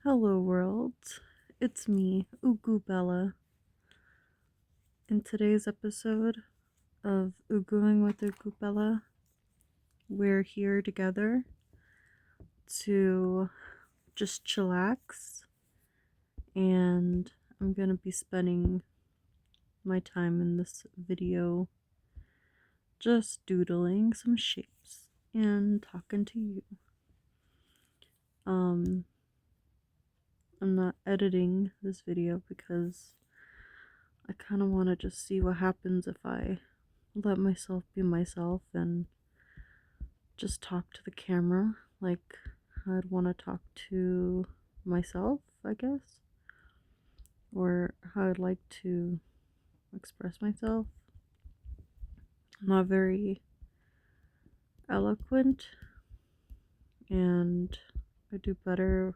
Hello world, it's me, Ugu. In today's episode of Uguuing with Ugu, we're here together to just chillax, and I'm gonna be spending my time in this video just doodling some shapes and talking to you. I'm not editing this video because I kind of want to just see what happens if I let myself be myself and just talk to the camera like I'd want to talk to myself, I guess, or how I'd like to express myself. I'm not very eloquent, and I do better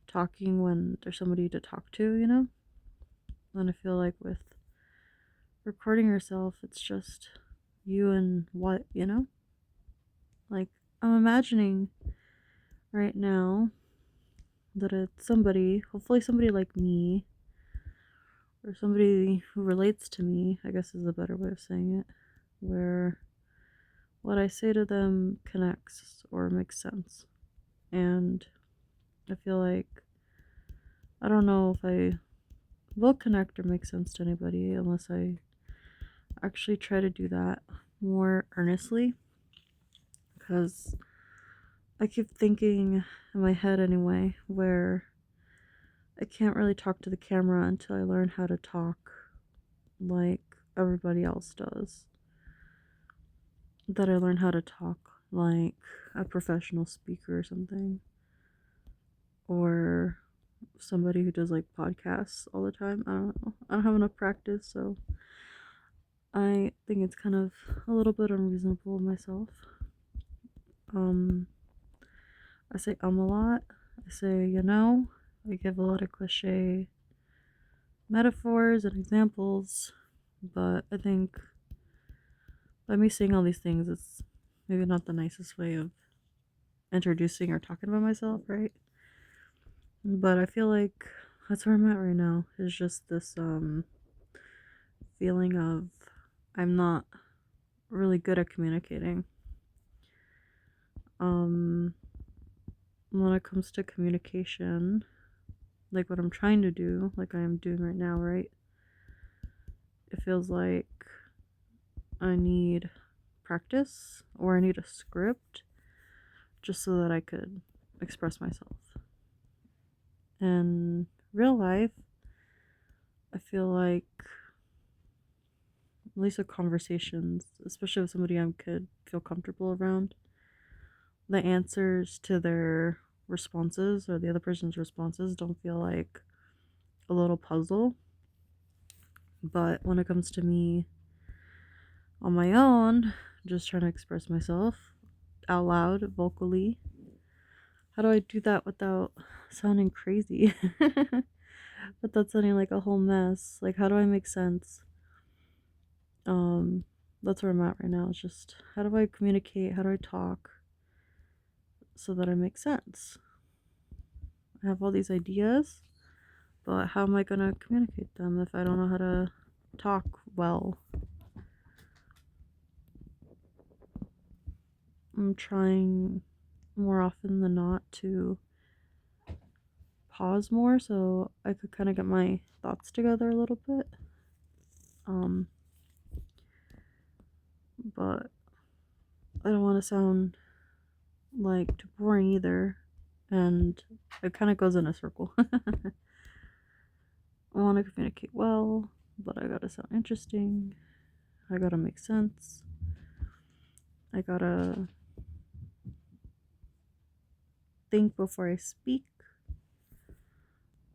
talking when there's somebody to talk to, And I feel like with recording yourself, it's just you and what. Like, I'm imagining right now that it's somebody, hopefully somebody like me, or somebody who relates to me, I guess is a better way of saying it, where what I say to them connects or makes sense. And I feel like I don't know if I will connect or make sense to anybody unless I actually try to do that more earnestly, because I keep thinking in my head anyway, where I can't really talk to the camera until I learn how to talk like everybody else does. That I learn how to talk like a professional speaker or something. Or somebody who does like podcasts all the time. I don't know. I don't have enough practice, so I think it's kind of a little bit unreasonable of myself. I say a lot. I say, I give a lot of cliche metaphors and examples, but I think by me saying all these things, it's maybe not the nicest way of introducing or talking about myself, right? But I feel like that's where I'm at right now. Is just this feeling of I'm not really good at communicating. When it comes to communication, like what I'm trying to do, like I am doing right now, right? It feels like I need practice or I need a script just so that I could express myself. In real life, I feel like, at least with conversations, especially with somebody I could feel comfortable around, the answers to their responses or the other person's responses don't feel like a little puzzle. But when it comes to me on my own, just trying to express myself out loud, vocally, how do I do that without sounding crazy? Without sounding like a whole mess? Like, how do I make sense? That's where I'm at right now. It's just, how do I communicate? How do I talk so that I make sense? I have all these ideas, but how am I gonna communicate them if I don't know how to talk well? I'm trying more often than not to pause more so I could kind of get my thoughts together a little bit. But I don't want to sound like too boring either, and it kind of goes in a circle. I want to communicate well, but I gotta sound interesting. I gotta make sense. I gotta think before I speak.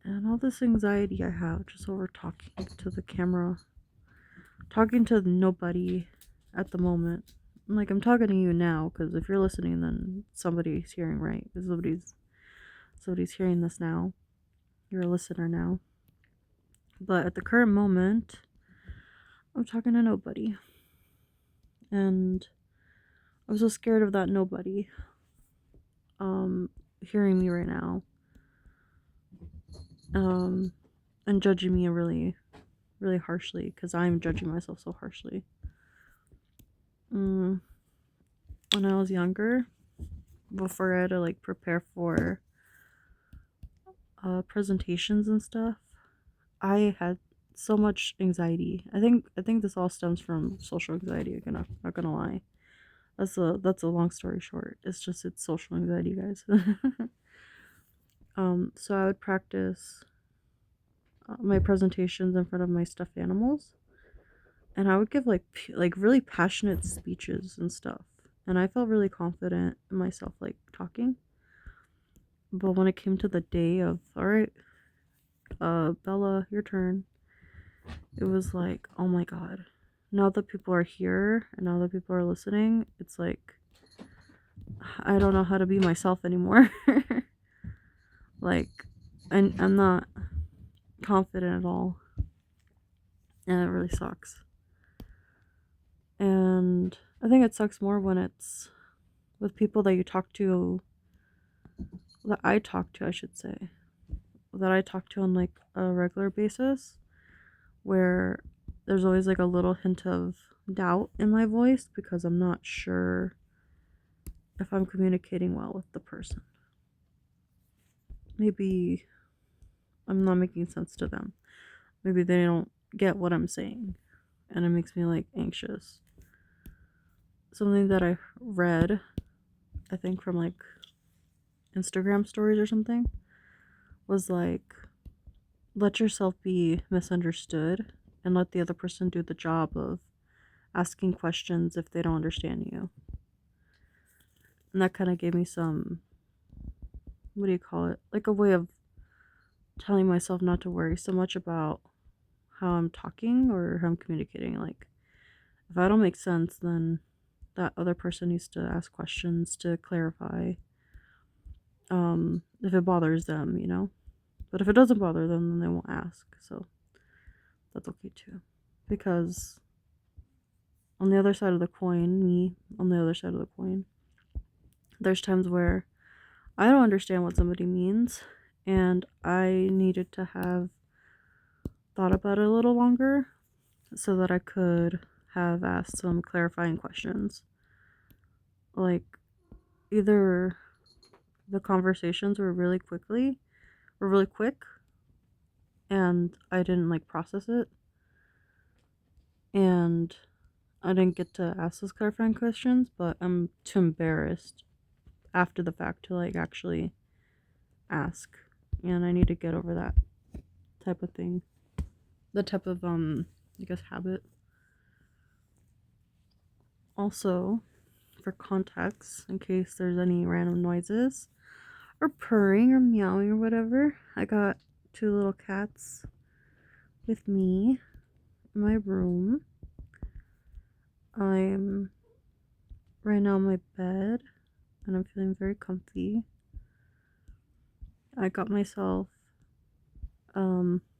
And all this anxiety I have just over talking to the camera, talking to nobody at the moment. Like, I'm talking to you now, because if you're listening, then somebody's hearing, right? Because somebody's hearing this now. You're a listener now. But at the current moment, I'm talking to nobody. And I'm so scared of that nobody hearing me right now. and judging me really, really harshly because I'm judging myself so harshly. When I was younger, before I had to like prepare for presentations and stuff, I had so much anxiety. I think this all stems from social anxiety. I'm not gonna lie. That's a long story short. It's social anxiety, guys. So I would practice my presentations in front of my stuffed animals, and I would give like really passionate speeches and stuff. And I felt really confident in myself, like talking. But when it came to the day of, all right, Bella, your turn, it was like, oh my god. Now that people are here and now that people are listening, it's like I don't know how to be myself anymore. Like, and I'm not confident at all, and it really sucks. And I think it sucks more when it's with people that you talk to, that I talk to, I should say, that I talk to on like a regular basis, where there's always like a little hint of doubt in my voice because I'm not sure if I'm communicating well with the person. Maybe I'm not making sense to them. Maybe they don't get what I'm saying, and it makes me like anxious. Something that I read, I think from like Instagram stories or something, was like, let yourself be misunderstood and let the other person do the job of asking questions if they don't understand you. And that kind of gave me some, what do you call it? Like a way of telling myself not to worry so much about how I'm talking or how I'm communicating. Like, if I don't make sense, then that other person needs to ask questions to clarify. If it bothers them, you know? But if it doesn't bother them, then they won't ask. So that's okay too. Because on the other side of the coin, me on the other side of the coin, there's times where I don't understand what somebody means, and I needed to have thought about it a little longer so that I could have asked some clarifying questions. Like, either the conversations were really quick, and I didn't like process it, and I didn't get to ask those clarifying questions, but I'm too embarrassed after the fact to like actually ask. And I need to get over that type of thing. The type of I guess habit. Also, for context, in case there's any random noises or purring or meowing or whatever, I got 2 little cats with me in my room. I'm right now on my bed and I'm feeling very comfy. I got myself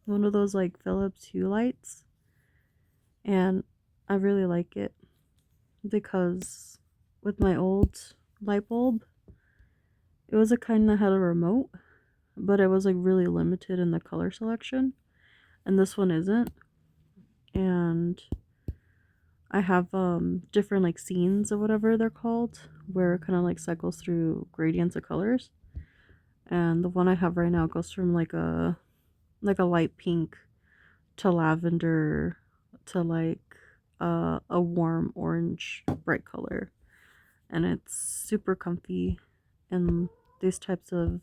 one of those like Philips Hue lights, and I really like it because with my old light bulb, it was a kind that had a remote, but it was like really limited in the color selection, and this one isn't. And I have different like scenes or whatever they're called, where it kind of like cycles through gradients of colors. And the one I have right now goes from like a light pink to lavender to like a warm orange bright color, and it's super comfy. And these types of,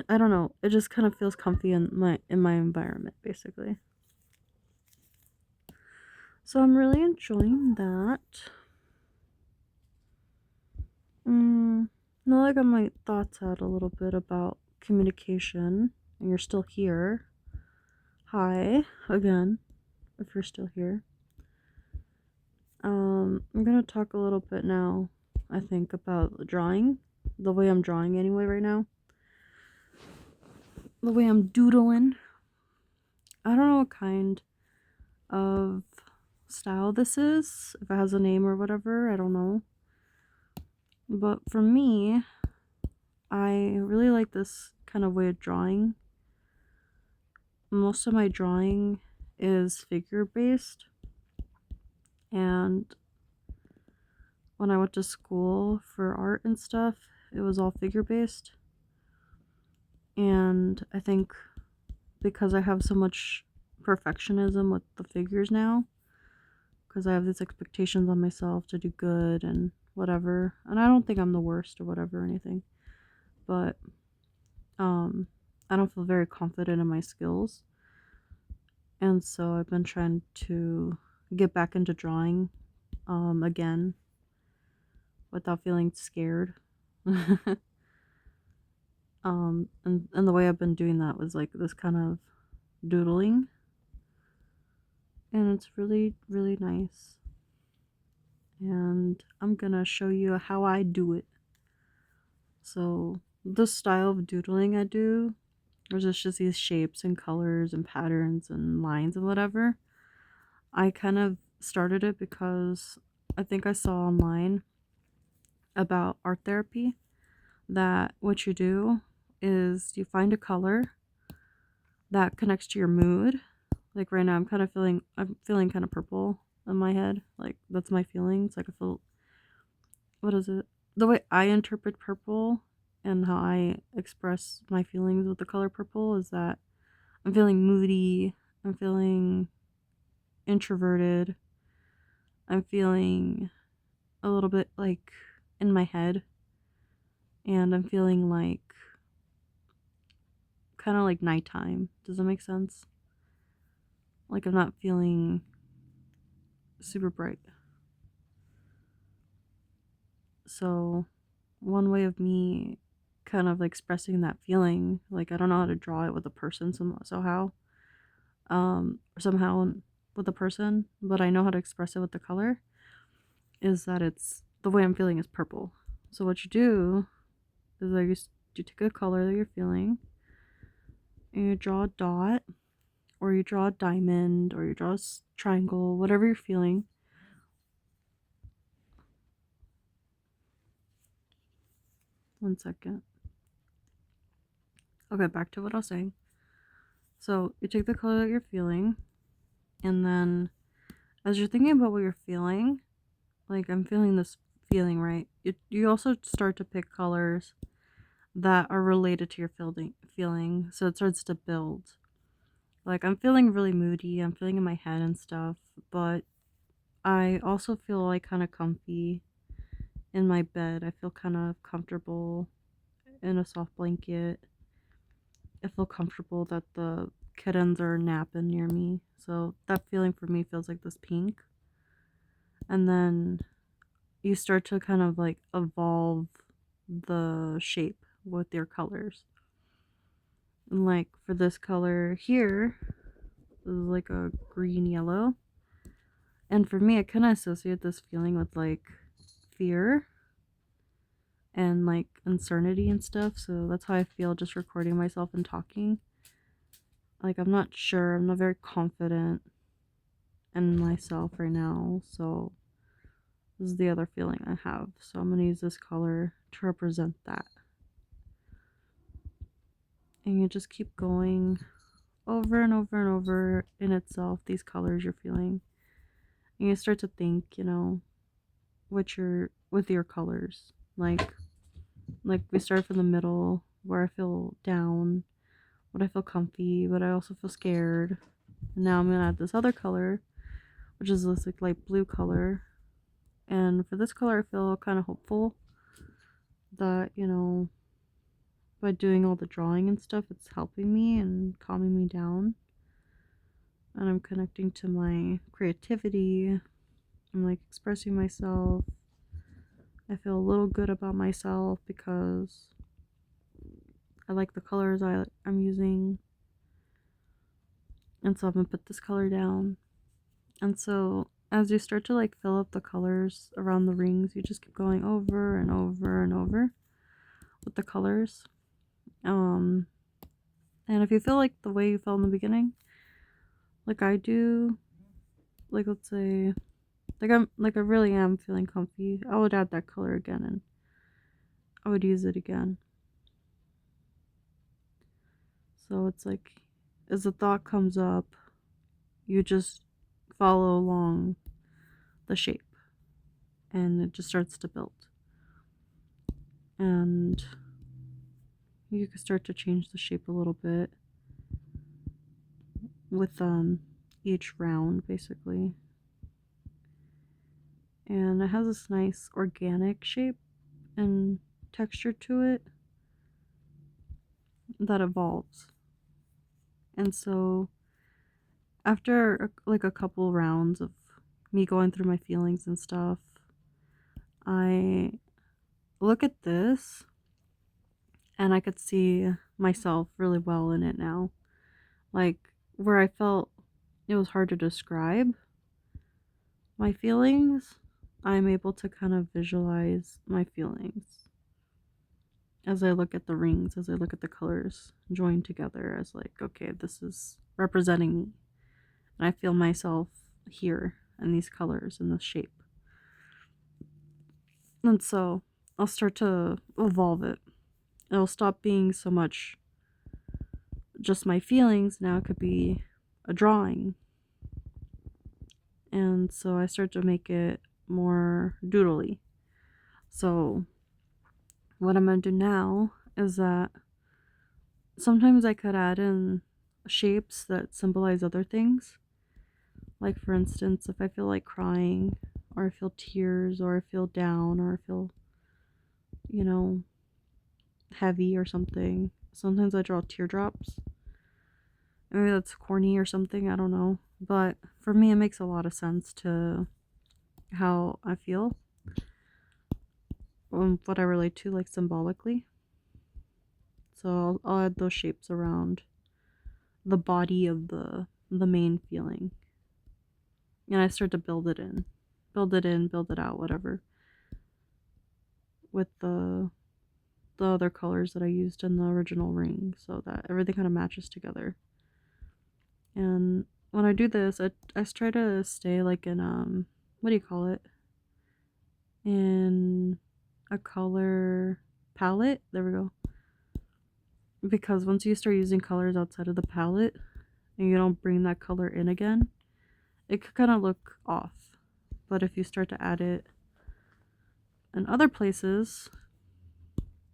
I don't know, it just kind of feels comfy in my environment basically. So I'm really enjoying that. Now I got my thoughts out a little bit about communication, and you're still here. Hi again, if you're still here. I'm gonna talk a little bit now, I think, about drawing. The way I'm drawing anyway right now. The way I'm doodling. I don't know what kind of style this is, if it has a name or whatever, I don't know. But for me, I really like this kind of way of drawing. most of my drawing is figure based, and when I went to school for art and stuff, it was all figure based. And I think because I have so much perfectionism with the figures now, because I have these expectations on myself to do good and whatever, and I don't think I'm the worst or whatever or anything, but I don't feel very confident in my skills, and so I've been trying to get back into drawing again without feeling scared. And the way I've been doing that was like this kind of doodling, and it's really really nice, and I'm gonna show you how I do it. So the style of doodling I do, there's just these shapes and colors and patterns and lines and whatever. I kind of started it because I think I saw online about art therapy that what you do is you find a color that connects to your mood. Like right now I'm feeling kind of purple in my head. Like that's my feelings. Like I feel, what is it? The way I interpret purple and how I express my feelings with the color purple is that I'm feeling moody, I'm feeling introverted, I'm feeling a little bit like in my head, and I'm feeling like kind of like nighttime. Does that make sense? Like I'm not feeling super bright. So, one way of me kind of like expressing that feeling, like I don't know how to draw it with a person somehow with a person, but I know how to express it with the color, is that it's the way I'm feeling is purple. So what you do is like you take a color that you're feeling and you draw a dot, or you draw a diamond, or you draw a triangle, whatever you're feeling. One second. Okay, back to what I was saying. So you take the color that you're feeling, and then as you're thinking about what you're feeling, like I'm feeling this feeling, right? You also start to pick colors that are related to your feeling, so it starts to build. Like I'm feeling really moody, I'm feeling in my head and stuff, but I also feel like kind of comfy in my bed. I feel kind of comfortable in a soft blanket. I feel comfortable that the kittens are napping near me. So that feeling for me feels like this pink. And then you start to kind of like evolve the shape with your colors. And like for this color here, this is like a green yellow. And for me, I kind of associate this feeling with like fear and like uncertainty and stuff. So that's how I feel just recording myself and talking. Like I'm not sure, I'm not very confident in myself right now. So this is the other feeling I have. So I'm gonna use this color to represent that. And you just keep going over and over and over in itself, these colors you're feeling. And you start to think, with your colors. Like we start from the middle where I feel down, but I feel comfy, but I also feel scared. And now I'm gonna add this other color, which is this like light blue color. And for this color I feel kind of hopeful that, by doing all the drawing and stuff, it's helping me and calming me down. And I'm connecting to my creativity. I'm like expressing myself. I feel a little good about myself because I like the colors I'm using. And so I'm gonna put this color down. And so as you start to like fill up the colors around the rings, you just keep going over and over and over with the colors. And if you feel like the way you felt in the beginning, like I do, like let's say, I really am feeling comfy, I would add that color again and I would use it again. So it's like as a thought comes up, you just follow along the shape and it just starts to build. And you can start to change the shape a little bit with each round basically. And it has this nice organic shape and texture to it that evolves. And so after like a couple rounds of me going through my feelings and stuff, I look at this and I could see myself really well in it now. Like where I felt it was hard to describe my feelings, I'm able to kind of visualize my feelings as I look at the rings, as I look at the colors joined together as like, okay, this is representing me. And I feel myself here in these colors in this shape. And so I'll start to evolve it. It'll stop being so much just my feelings. Now it could be a drawing. And so I start to make it more doodly. So what I'm going to do now is that sometimes I could add in shapes that symbolize other things. Like, for instance, if I feel like crying, or I feel tears, or I feel down, or I feel, heavy or something, sometimes I draw teardrops. Maybe that's corny or something, I don't know. But for me, it makes a lot of sense to how I feel, what I relate to, like symbolically. So I'll add those shapes around the body of the main feeling. And I start to build it in, build it out, whatever, with the other colors that I used in the original ring, so that everything kind of matches together. And when I do this, I try to stay like in what do you call it? In a color palette. There we go. Because once you start using colors outside of the palette and you don't bring that color in again, it could kind of look off. But if you start to add it in other places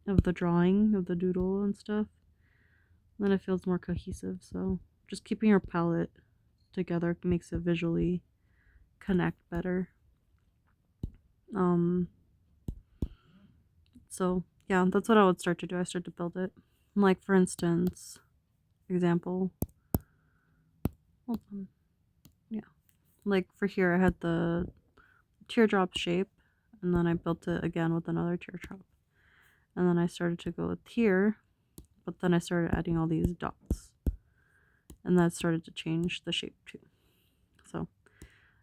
of the drawing, of the doodle and stuff, then it feels more cohesive. So just keeping your palette together makes it visually connect better. So yeah, that's what I would start to do. I start to build it. Like, for instance, example, hold on. Yeah, like for here I had the teardrop shape, and then I built it again with another teardrop, and then I started to go with here, but then I started adding all these dots, and that started to change the shape too. So,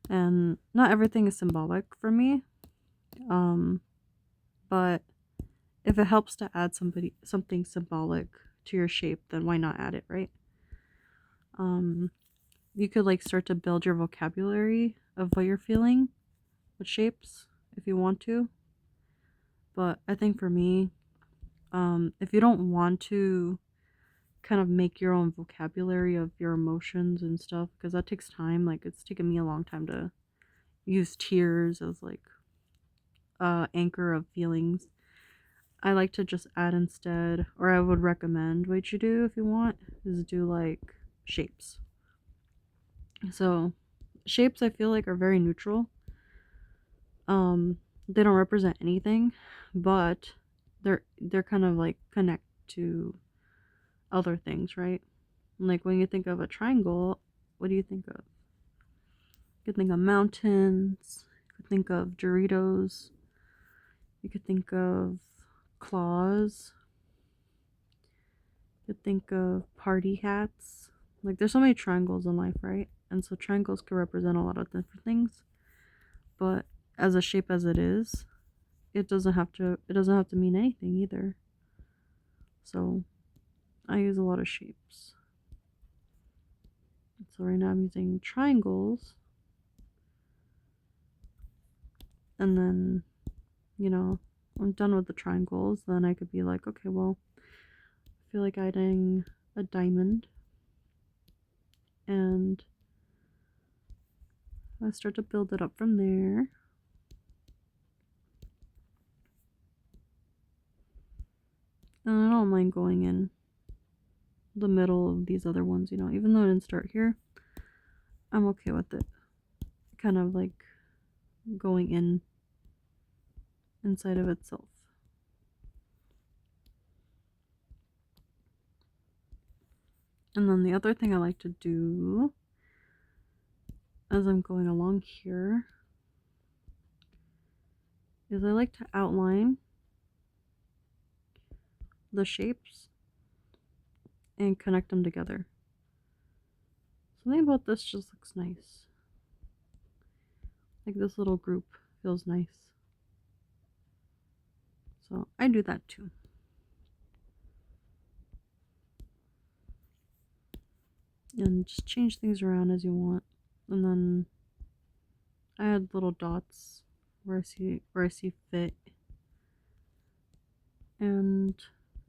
and not everything is symbolic for me, but if it helps to add something symbolic to your shape, then why not add it, right? You could like start to build your vocabulary of what you're feeling with shapes if you want to. But I think for me, if you don't want to kind of make your own vocabulary of your emotions and stuff, because that takes time. Like, it's taken me a long time to use tears as like anchor of feelings. I like to just add instead, or I would recommend what you do if you want, is do like shapes. So shapes I feel like are very neutral. They don't represent anything, but they're kind of like connect to other things, right? Like when you think of a triangle, what do you think of? You could think of mountains, you could think of Doritos, you could think of claws, you could think of party hats. Like, there's so many triangles in life, right? And so triangles can represent a lot of different things. But as a shape as it is, it doesn't have to mean anything either. So I use a lot of shapes. So right now I'm using triangles. And then, I'm done with the triangles. Then I could be like, okay, well, I feel like adding a diamond. And I start to build it up from there. And I don't mind going in the middle of these other ones, you know, even though I didn't start here, I'm okay with it. Kind of like going in inside of itself. And then the other thing I like to do as I'm going along here is I like to outline the shapes and connect them together. Something about this just looks nice. Like this little group feels nice. So I do that too. And just change things around as you want. And then I add little dots where I see fit. And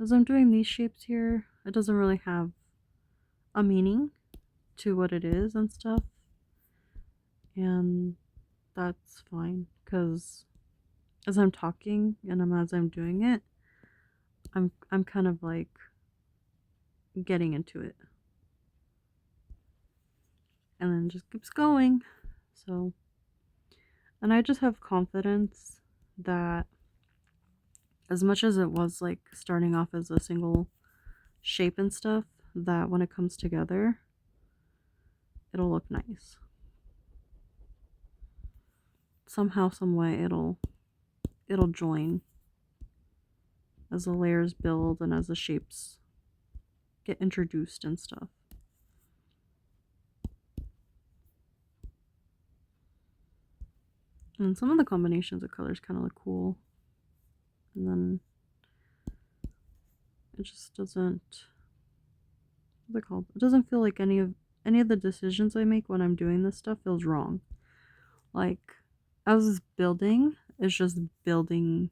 as I'm doing these shapes here, it doesn't really have a meaning to what it is and stuff. And that's fine, because as I'm talking and as I'm doing it, I'm kind of like getting into it. And then it just keeps going. So, and I just have confidence that as much as it was like starting off as a single shape and stuff, that when it comes together, it'll look nice. Somehow, some way, it'll join as the layers build and as the shapes get introduced and stuff. And some of the combinations of colors kind of look cool. And then it just doesn't, what's it called? It doesn't feel like any of the decisions I make when I'm doing this stuff feels wrong. Like, as building, it's just building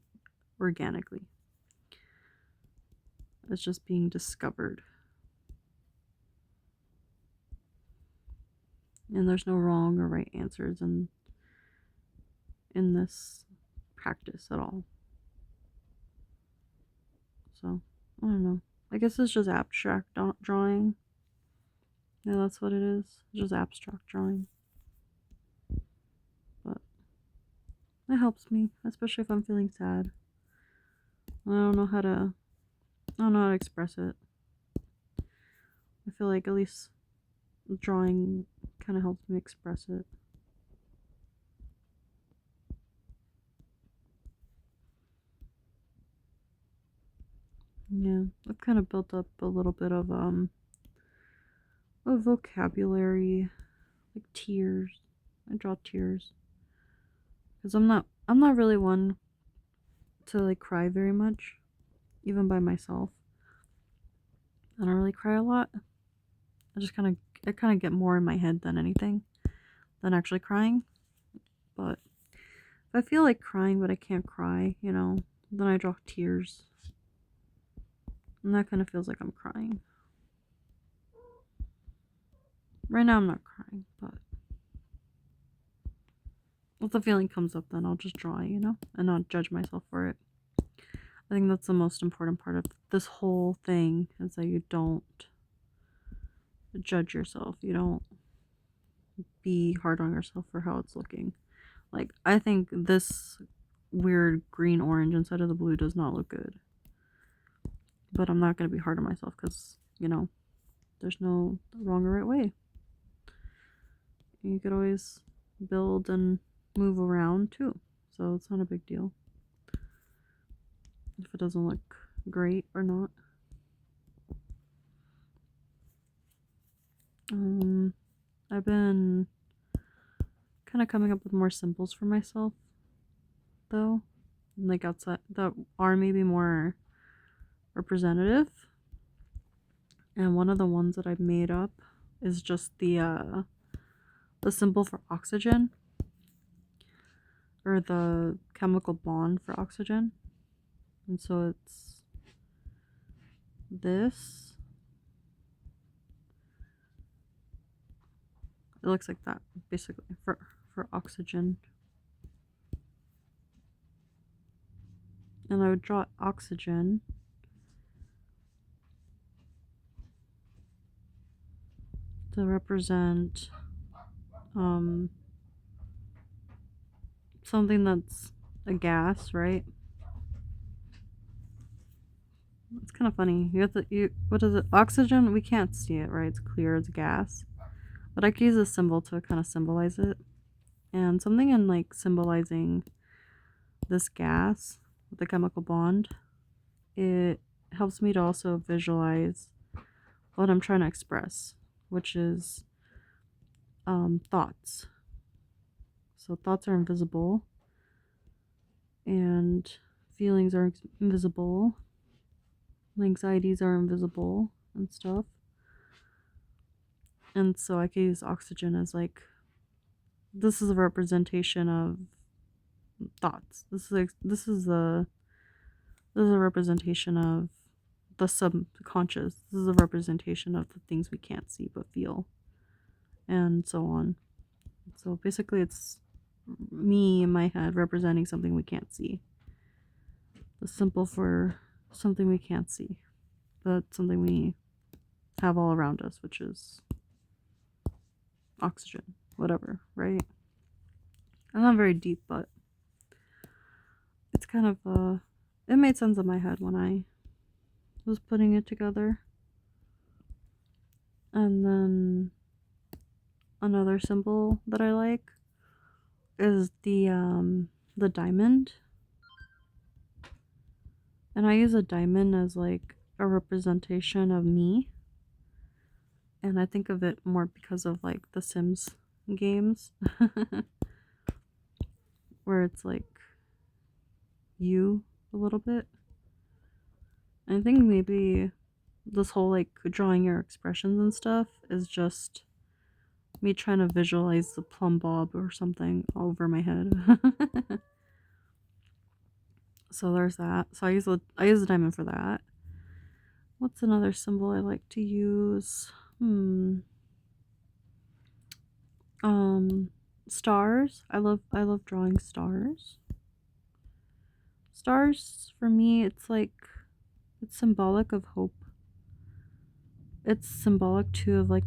organically. It's just being discovered. And there's no wrong or right answers in this practice at all. So, I don't know. I guess it's just abstract drawing. Yeah, that's what it is. It's just abstract drawing. But it helps me, especially if I'm feeling sad. I don't know how to express it. I feel like at least drawing kind of helps me express it. Yeah, I've kind of built up a little bit of a vocabulary, like tears. I draw tears because I'm not really one to like cry very much, even by myself. I don't really cry a lot. I kind of get more in my head than anything than actually crying. But if I feel like crying but I can't cry, you know, then I draw tears. And that kind of feels like I'm crying. Right now I'm not crying, but if the feeling comes up, then I'll just draw, you know, and not judge myself for it. I think that's the most important part of this whole thing, is that you don't judge yourself. You don't be hard on yourself for how it's looking. Like, I think this weird green orange inside of the blue does not look good. But I'm not going to be hard on myself because, you know, there's no wrong or right way. You could always build and move around too. So it's not a big deal if it doesn't look great or not. I've been kind of coming up with more symbols for myself, though, like outside that are maybe more representative. And one of the ones that I've made up is just the symbol for oxygen, or the chemical bond for oxygen. And so it's this, it looks like that, basically, for oxygen. And I would draw oxygen to represent something that's a gas, right? It's kind of funny. What is it? Oxygen, we can't see it, right? It's clear as gas. But I could use a symbol to kind of symbolize it. And something in like symbolizing this gas with the chemical bond, it helps me to also visualize what I'm trying to express, which is thoughts. So thoughts are invisible and feelings are invisible. Anxieties are invisible and stuff. And so I could use oxygen as like, this is a representation of thoughts. This is a representation of the subconscious. This is a representation of the things we can't see but feel, and so on. So basically, it's me in my head representing something we can't see. The symbol for something we can't see, but something we have all around us, which is oxygen, whatever, right? I'm not very deep, but it's kind of it made sense in my head when I was putting it together. And then another symbol that I like is the diamond. And I use a diamond as like a representation of me. And I think of it more because of like the Sims games where it's like you a little bit. I think maybe this whole like drawing your expressions and stuff is just me trying to visualize the plumb bob or something all over my head. So there's that. So I use the diamond for that. What's another symbol I like to use? Stars. I love drawing stars. Stars for me, it's like it's symbolic of hope. It's symbolic too of like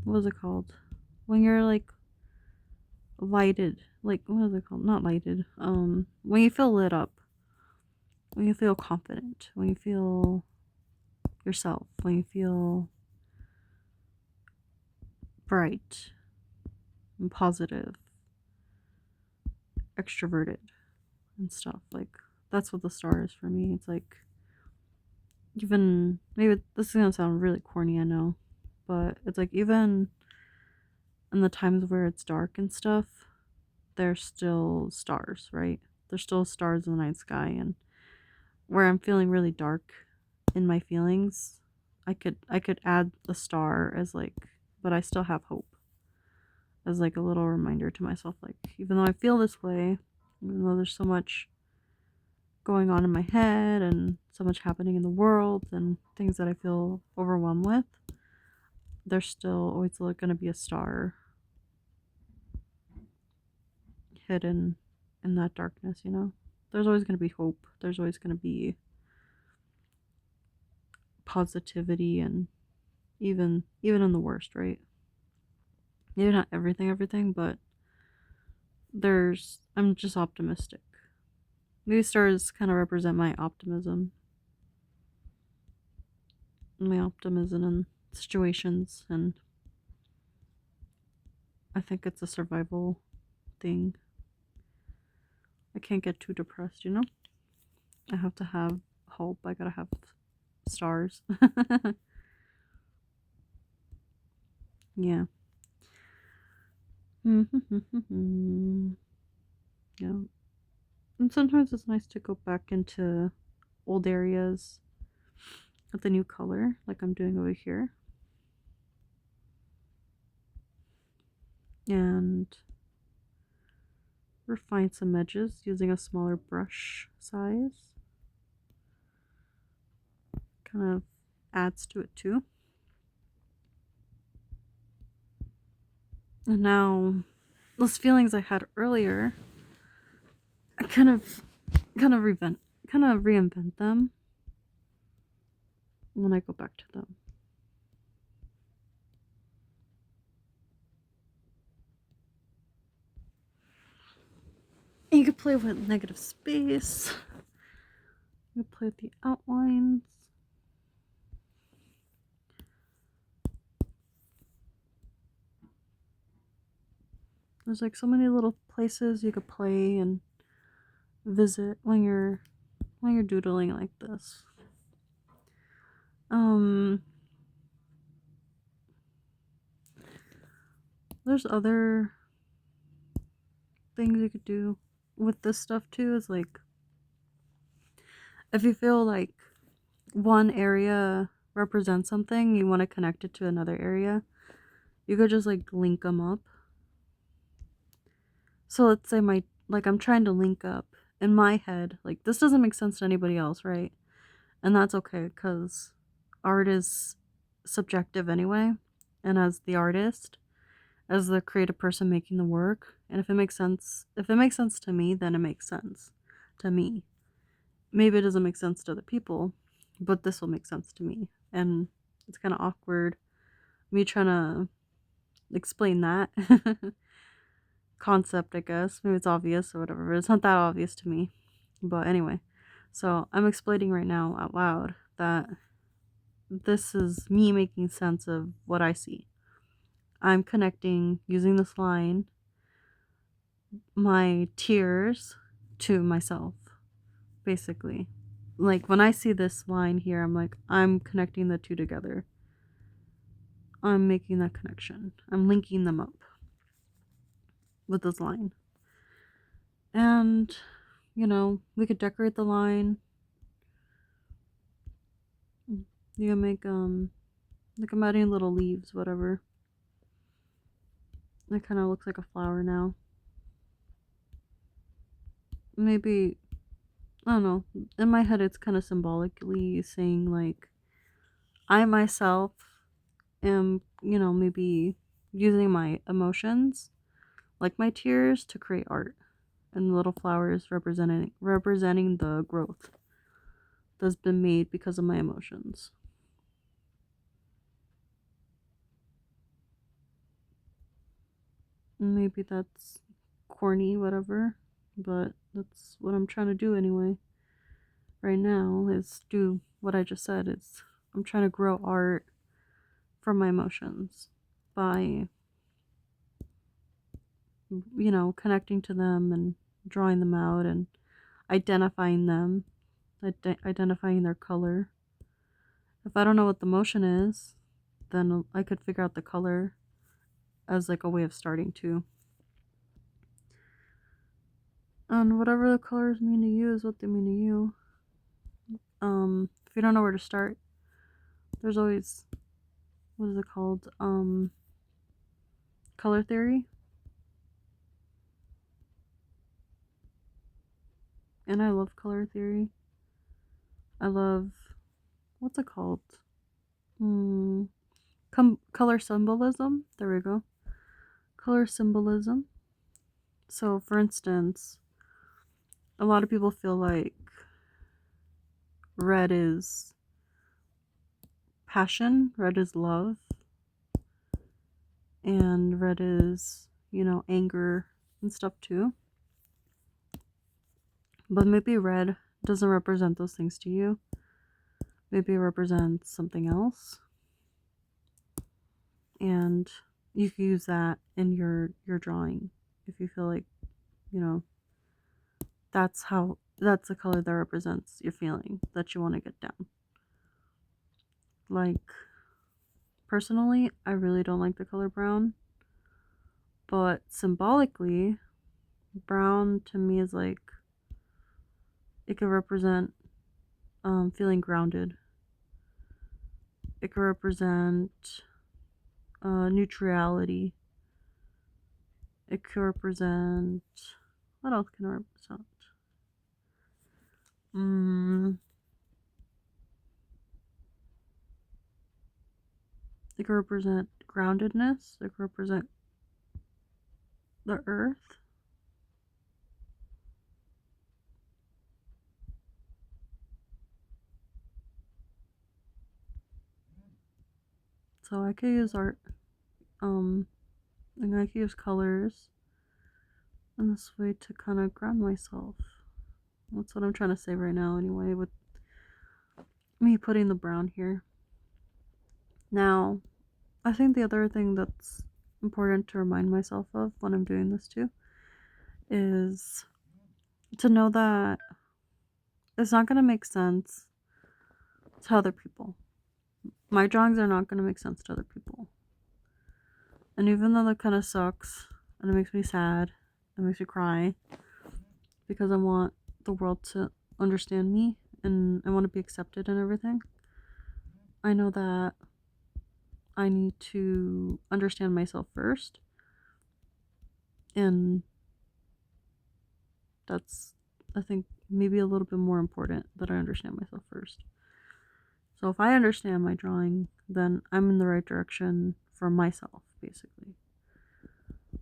what is it called? When you're like lighted, like what is it called? Not lighted. When you feel lit up. When you feel confident, when you feel yourself, when you feel bright and positive, extroverted and stuff. Like that's what the star is for me. It's like, even maybe this is gonna sound really corny, I know, but it's like even in the times where it's dark and stuff, there's still stars, right? There's still stars in the night sky, and where I'm feeling really dark in my feelings, I could add a star as like, but I still have hope, as like a little reminder to myself, like even though I feel this way, even though there's so much going on in my head and so much happening in the world and things that I feel overwhelmed with, there's still always going to be a star hidden in that darkness, you know? There's always going to be hope. There's always going to be positivity, and even in the worst, right? Maybe not everything, but I'm just optimistic. These stars kind of represent my optimism in situations, and I think it's a survival thing. I can't get too depressed, you know? I have to have hope. I gotta have stars. Yeah. Yeah. And sometimes it's nice to go back into old areas with a new color, like I'm doing over here. And refine some edges using a smaller brush size. Kind of adds to it too. And now those feelings I had earlier, I kind of reinvent them when I go back to them. And you could play with negative space. You could play with the outlines. There's like so many little places you could play and visit when you're doodling like this. There's other things you could do with this stuff too, is like if you feel like one area represents something, you want to connect it to another area, you could just like link them up. So let's say I'm trying to link up in my head, like this doesn't make sense to anybody else, right? And that's okay, because art is subjective anyway. And as the artist, as the creative person making the work, and if it makes sense to me, then it makes sense to me. Maybe it doesn't make sense to other people, but this will make sense to me. And it's kind of awkward me trying to explain that concept, I guess. Maybe it's obvious or whatever, but it's not that obvious to me. But anyway, so I'm explaining right now out loud that this is me making sense of what I see. I'm connecting, using this line, my tears to myself, basically. Like when I see this line here, I'm like, I'm connecting the two together. I'm making that connection. I'm linking them up with this line. And, we could decorate the line. You can make, like I'm adding little leaves, whatever. It kind of looks like a flower now. Maybe, I don't know. In my head, it's kind of symbolically saying, like, I myself am, maybe using my emotions, like my tears, to create art. And little flowers representing the growth that's been made because of my emotions. Maybe that's corny, whatever, but that's what I'm trying to do anyway. Right now is do what I just said. Is I'm trying to grow art from my emotions by connecting to them and drawing them out and identifying them, identifying their color. If I don't know what the motion is, then I could figure out the color as like a way of starting to. And whatever the colors mean to you is what they mean to you. If you don't know where to start, there's always, what is it called? Color theory. And I love color theory. I love, what's it called? Color symbolism. There we go. Color symbolism. So, for instance, a lot of people feel like red is passion, red is love, and red is, anger and stuff too. But maybe red doesn't represent those things to you. Maybe it represents something else. And you can use that in your drawing if you feel like, that's the color that represents your feeling that you want to get down. Like, personally, I really don't like the color brown, but symbolically, brown to me is like, it could represent feeling grounded. It could represent neutrality. It could represent, what else can it represent? It could represent groundedness. It could represent the earth. So I could use art, and I could use colors in this way to kind of ground myself. That's what I'm trying to say right now, anyway, with me putting the brown here. Now, I think the other thing that's important to remind myself of when I'm doing this too is to know that it's not going to make sense to other people. My drawings are not going to make sense to other people. And even though that kind of sucks and it makes me sad, it makes me cry because I want the world to understand me and I want to be accepted and everything. I know that I need to understand myself first, and that's, I think, maybe a little bit more important that I understand myself first. So if I understand my drawing, then I'm in the right direction for myself, basically.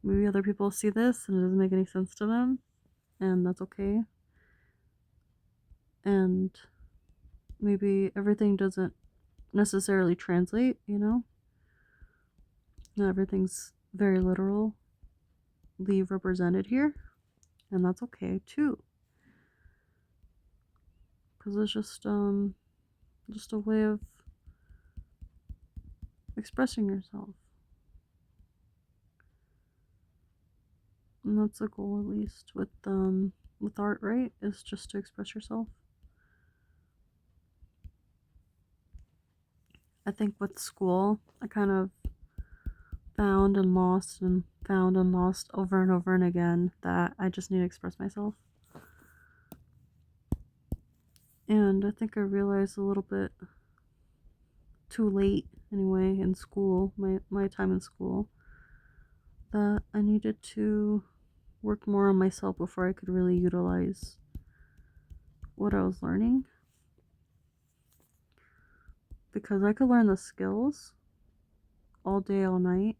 Maybe other people see this and it doesn't make any sense to them, and that's okay. And maybe everything doesn't necessarily translate, you know? Not everything's very literally represented here, and that's okay too. Because it's just a way of expressing yourself. And that's the goal, at least with art, right? Is just to express yourself. I think with school, I kind of found and lost over and over and again that I just need to express myself. And I think I realized a little bit too late, anyway, in school, my time in school, that I needed to work more on myself before I could really utilize what I was learning. Because I could learn the skills all day, all night,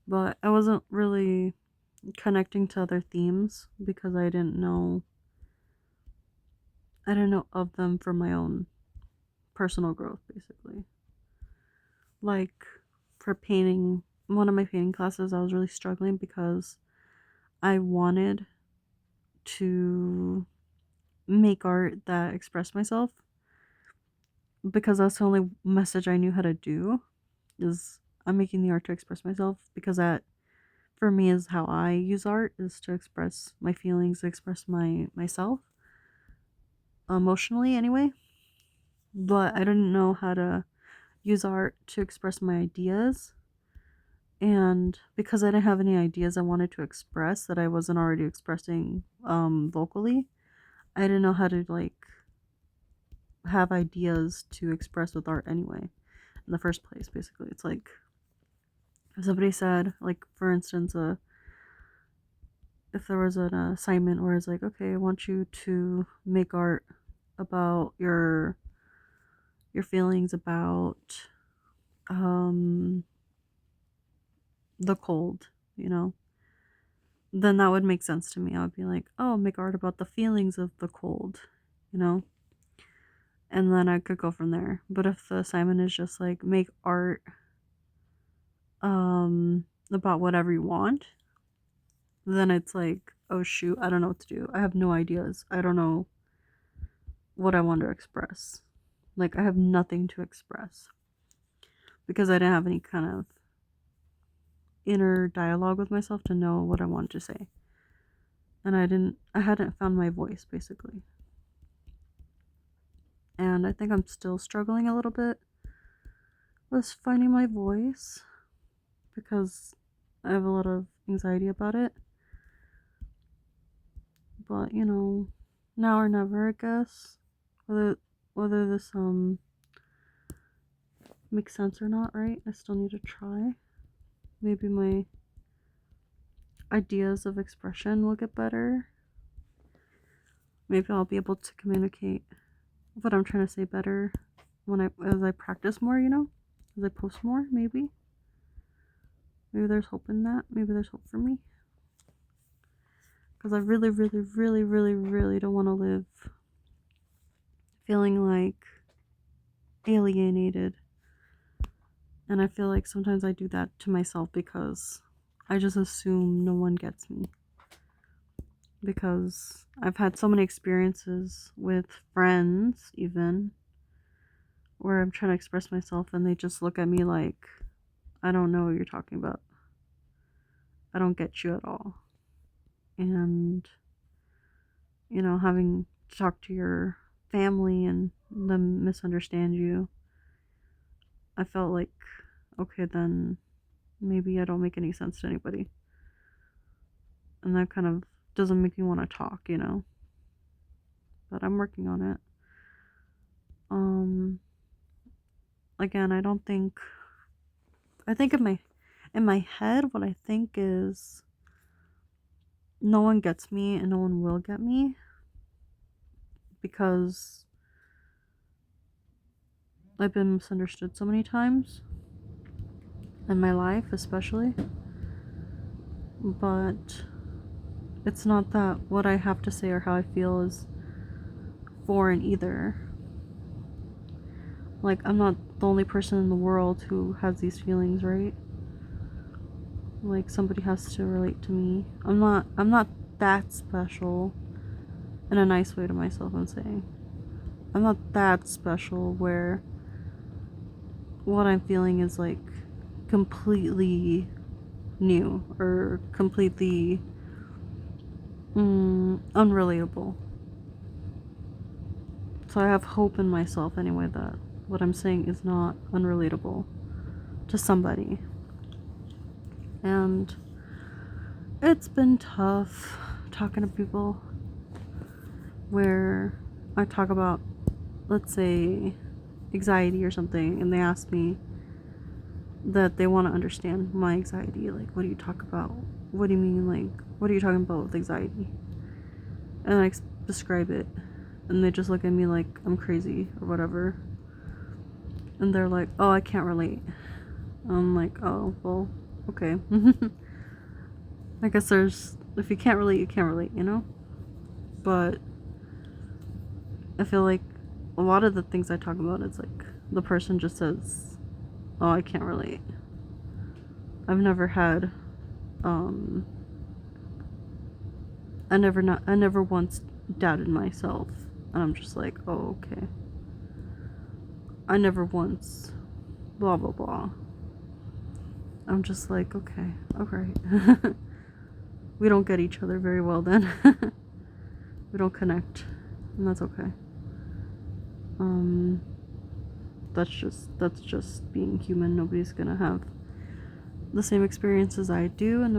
but I wasn't really connecting to other themes because I didn't know of them for my own personal growth, basically. Like for painting, one of my painting classes, I was really struggling because I wanted to make art that expressed myself, because that's the only message I knew how to do, is I'm making the art to express myself, because that for me is how I use art, is to express my feelings, express myself emotionally, anyway. But I didn't know how to use art to express my ideas, and because I didn't have any ideas I wanted to express that I wasn't already expressing vocally, I didn't know how to like have ideas to express with art anyway in the first place. Basically, it's like if somebody said, like, for instance, if there was an assignment where it's like, okay, I want you to make art about your feelings about the cold, you know, then that would make sense to me. I would be like, oh, make art about the feelings of the cold, you know, and then I could go from there. But if the assignment is just like make art about whatever you want, then it's like, oh shoot, I don't know what to do. I have no ideas. I don't know what I want to express. Like, I have nothing to express because I didn't have any kind of inner dialogue with myself to know what I wanted to say. And I hadn't found my voice, basically. And I think I'm still struggling a little bit with finding my voice because I have a lot of anxiety about it. But, you know, now or never, I guess. Whether this makes sense or not, right? I still need to try. Maybe my ideas of expression will get better. Maybe I'll be able to communicate what I'm trying to say better as I practice more, you know? As I post more, maybe. Maybe there's hope in that. Maybe there's hope for me. Because I really, really, really, really, really don't want to live feeling like alienated. And I feel like sometimes I do that to myself because I just assume no one gets me. Because I've had so many experiences with friends, even, where I'm trying to express myself and they just look at me like, I don't know what you're talking about. I don't get you at all. And, having to talk to your family and them misunderstand you, I felt like, okay, then maybe I don't make any sense to anybody. And that kind of doesn't make me want to talk, But I'm working on it. Again, I think in my head, what I think is no one gets me and no one will get me because I've been misunderstood so many times in my life, especially. But it's not that what I have to say or how I feel is foreign either. Like, I'm not the only person in the world who has these feelings, right? Like, somebody has to relate to me. I'm not that special. In a nice way to myself, I'm saying. I'm not that special where what I'm feeling is like completely new or completely unrelatable. So I have hope in myself anyway that what I'm saying is not unrelatable to somebody. And it's been tough talking to people where I talk about, let's say, anxiety or something, and they ask me that they want to understand my anxiety. Like, what do you talk about? What do you mean? Like, what are you talking about with anxiety? And I describe it, and they just look at me like I'm crazy or whatever. And they're like, oh, I can't relate. I'm like, oh, well, okay. I guess if you can't relate, you can't relate, But I feel like a lot of the things I talk about, it's like the person just says, oh, I can't relate. I've never had, I never once doubted myself. And I'm just like, oh, okay. I never once, blah, blah, blah. I'm just like, okay, alright. We don't get each other very well then. We don't connect. And that's okay. That's just being human. Nobody's gonna have the same experiences I do, and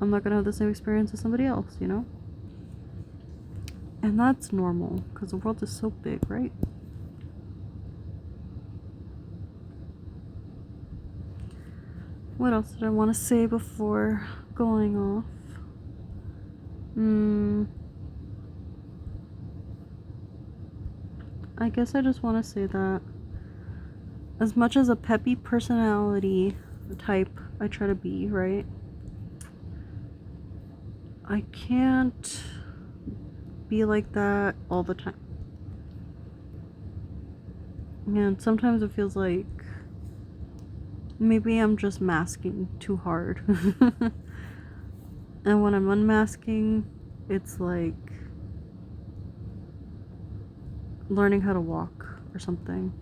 I'm not gonna have the same experience as somebody else, And that's normal, because the world is so big, right? What else did I want to say before going off? I guess I just want to say that as much as a peppy personality type I try to be, right? I can't be like that all the time. And sometimes it feels like maybe I'm just masking too hard. And when I'm unmasking, it's like learning how to walk or something.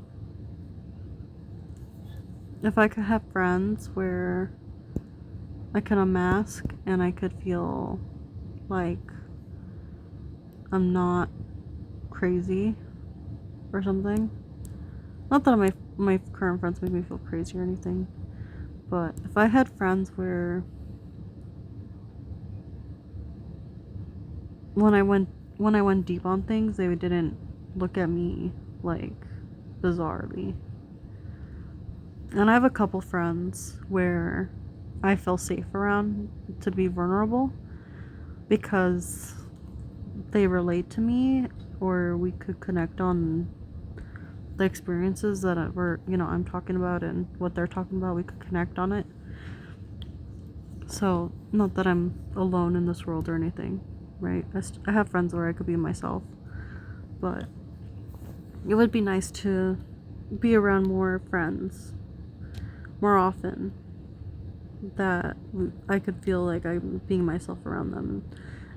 If I could have friends where I can unmask and I could feel like I'm not crazy or something. Not that my current friends make me feel crazy or anything, but if I had friends where when I went deep on things, they didn't look at me like bizarrely. And I have a couple friends where I feel safe around to be vulnerable because they relate to me, or we could connect on the experiences that I'm talking about and what they're talking about. We could connect on it. So, not that I'm alone in this world or anything, right? I have friends where I could be myself, but it would be nice to be around more friends more often, that I could feel like I'm being myself around them,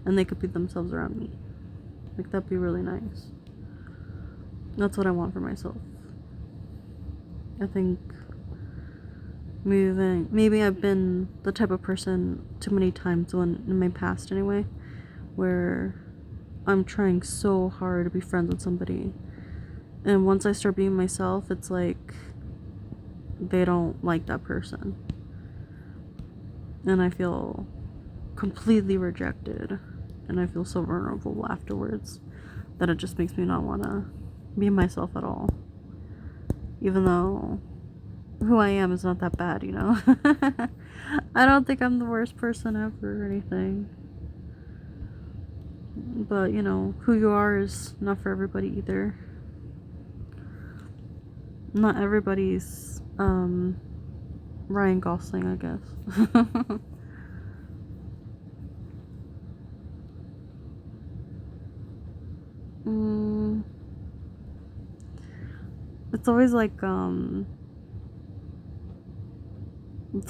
and they could be themselves around me. Like, that'd be really nice. That's what I want for myself. I think maybe I've been the type of person too many times in my past anyway, where I'm trying so hard to be friends with somebody, and once I start being myself, it's like they don't like that person, and I feel completely rejected, and I feel so vulnerable afterwards that it just makes me not want to be myself at all, even though who I am is not that bad, you know. I don't think I'm the worst person ever or anything, but you know, who you are is not for everybody either. Not everybody's Ryan Gosling, I guess. mm, it's always like the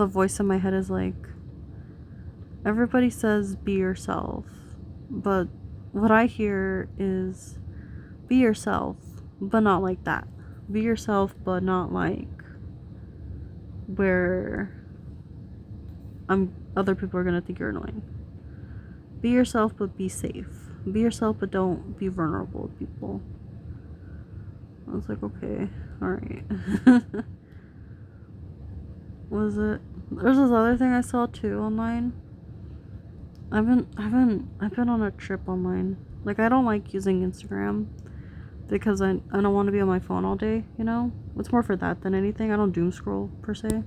voice in my head is like, everybody says be yourself, but what I hear is be yourself, but not like that. Be yourself, but not like where other people are gonna think you're annoying. Be yourself, but be safe. Be yourself, but don't be vulnerable with people. I was like, okay, alright. Was it? There's this other thing I saw too online. I've been on a trip online. Like, I don't like using Instagram because I don't want to be on my phone all day, you know? It's more for that than anything. I don't doom scroll per se.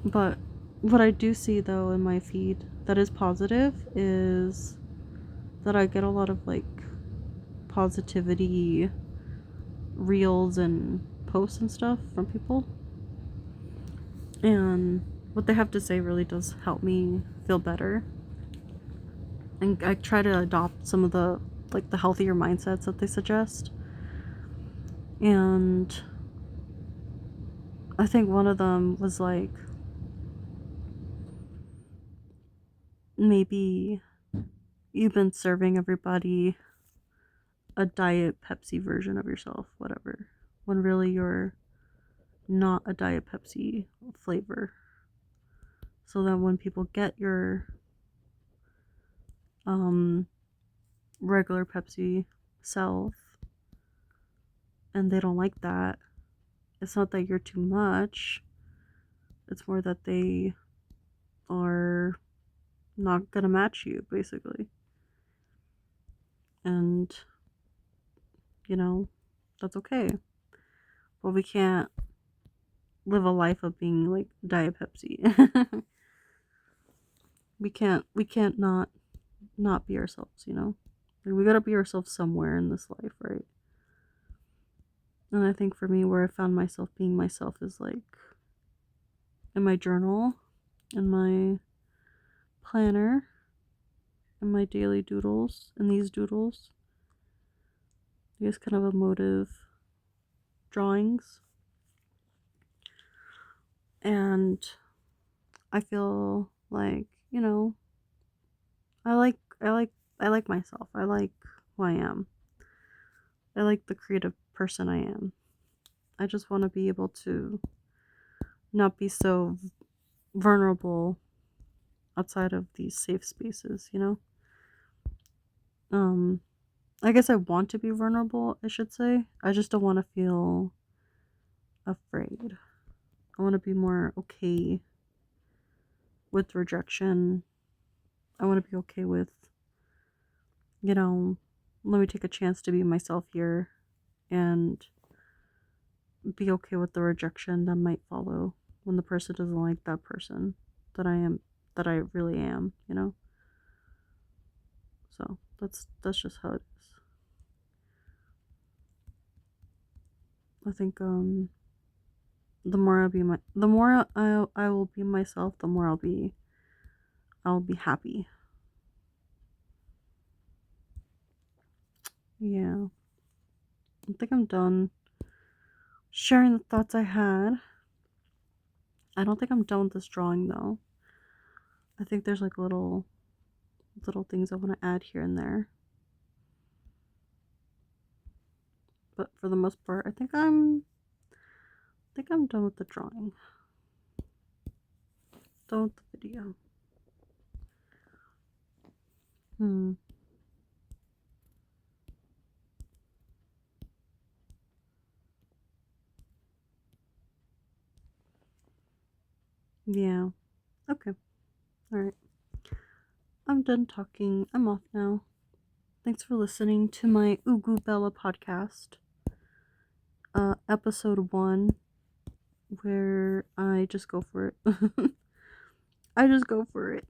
But what I do see though in my feed that is positive is that I get a lot of like positivity reels and posts and stuff from people. And what they have to say really does help me feel better. And I try to adopt some of the like the healthier mindsets that they suggest. And I think one of them was like, maybe you've been serving everybody a diet Pepsi version of yourself, whatever, when really you're not a diet Pepsi flavor. So that when people get your regular Pepsi self and they don't like that, it's not that you're too much, it's more that they are not gonna match you, basically. And you know, that's okay. But we can't live a life of being like Diet Pepsi. We can't not be ourselves, you know? Like, we gotta be ourselves somewhere in this life, right? And I think for me, where I found myself being myself is like in my journal, in my planner, in my daily doodles, in these doodles. These kind of emotive drawings. And I feel like, you know, I like myself. I like who I am. I like the creative person I am. I just want to be able to not be so vulnerable outside of these safe spaces, you know? I guess I want to be vulnerable, I should say. I just don't want to feel afraid. I want to be more okay with rejection. I want to be okay with, you know, let me take a chance to be myself here and be okay with the rejection that might follow when the person doesn't like that person that that I really am, you know? So that's just how it is. I think the more I will be myself, the more I'll be happy. Yeah. I think I'm done sharing the thoughts I had. I don't think I'm done with this drawing though. I think there's like little things I want to add here and there. But for the most part, I think I'm done with the drawing. Done with the video. Yeah. Okay. Alright. I'm done talking. I'm off now. Thanks for listening to my Ugu Bella podcast. Episode 1, where I just go for it. I just go for it.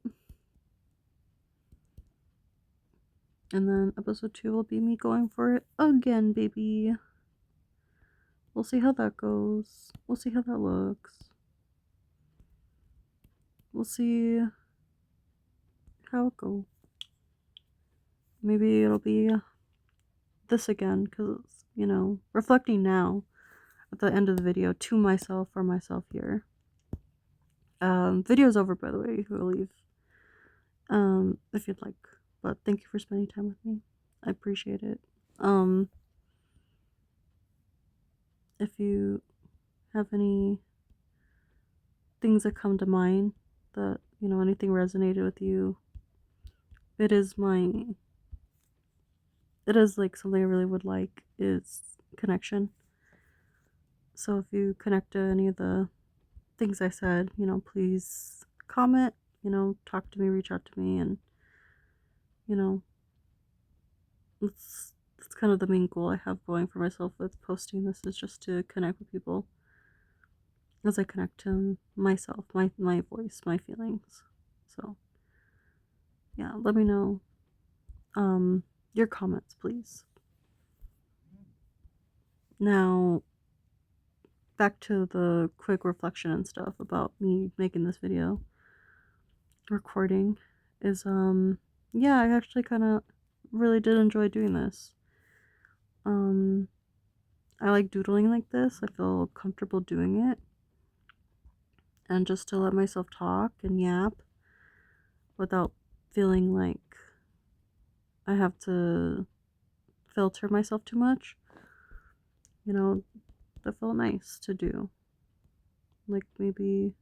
And then episode 2 will be me going for it again, baby. We'll see how that goes. We'll see how that looks. We'll see how it goes. Maybe it'll be this again, because, reflecting now at the end of the video to myself, for myself here. Video's over, by the way. You can leave if you'd like. But thank you for spending time with me. I appreciate it. If you have any things that come to mind that, anything resonated with you, it is like something I really would like is connection. So if you connect to any of the things I said, please comment, talk to me, reach out to me, and, that's kind of the main goal I have going for myself with posting this, is just to connect with people as I connect to myself, my voice, my feelings. So yeah, let me know your comments, please. Now back to the quick reflection and stuff about me making this video recording is yeah, I actually kind of really did enjoy doing this. I like doodling like this. I feel comfortable doing it. And just to let myself talk and yap without feeling like I have to filter myself too much. That felt nice to do. Like maybe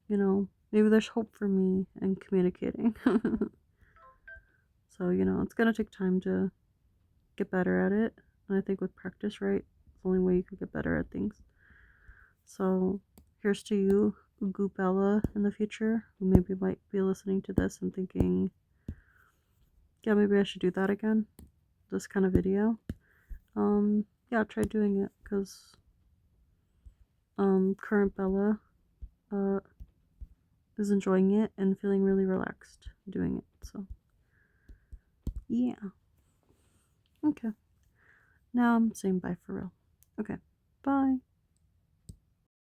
there's hope for me in communicating. So, it's gonna take time to get better at it. And I think with practice, right, it's the only way you can get better at things. So here's to you, Ugu Bella, in the future, who maybe might be listening to this and thinking, yeah, maybe I should do that again, this kind of video. Yeah, try doing it, because current Bella is enjoying it and feeling really relaxed doing it. So yeah. Okay. Now I'm saying bye for real. Okay. Bye.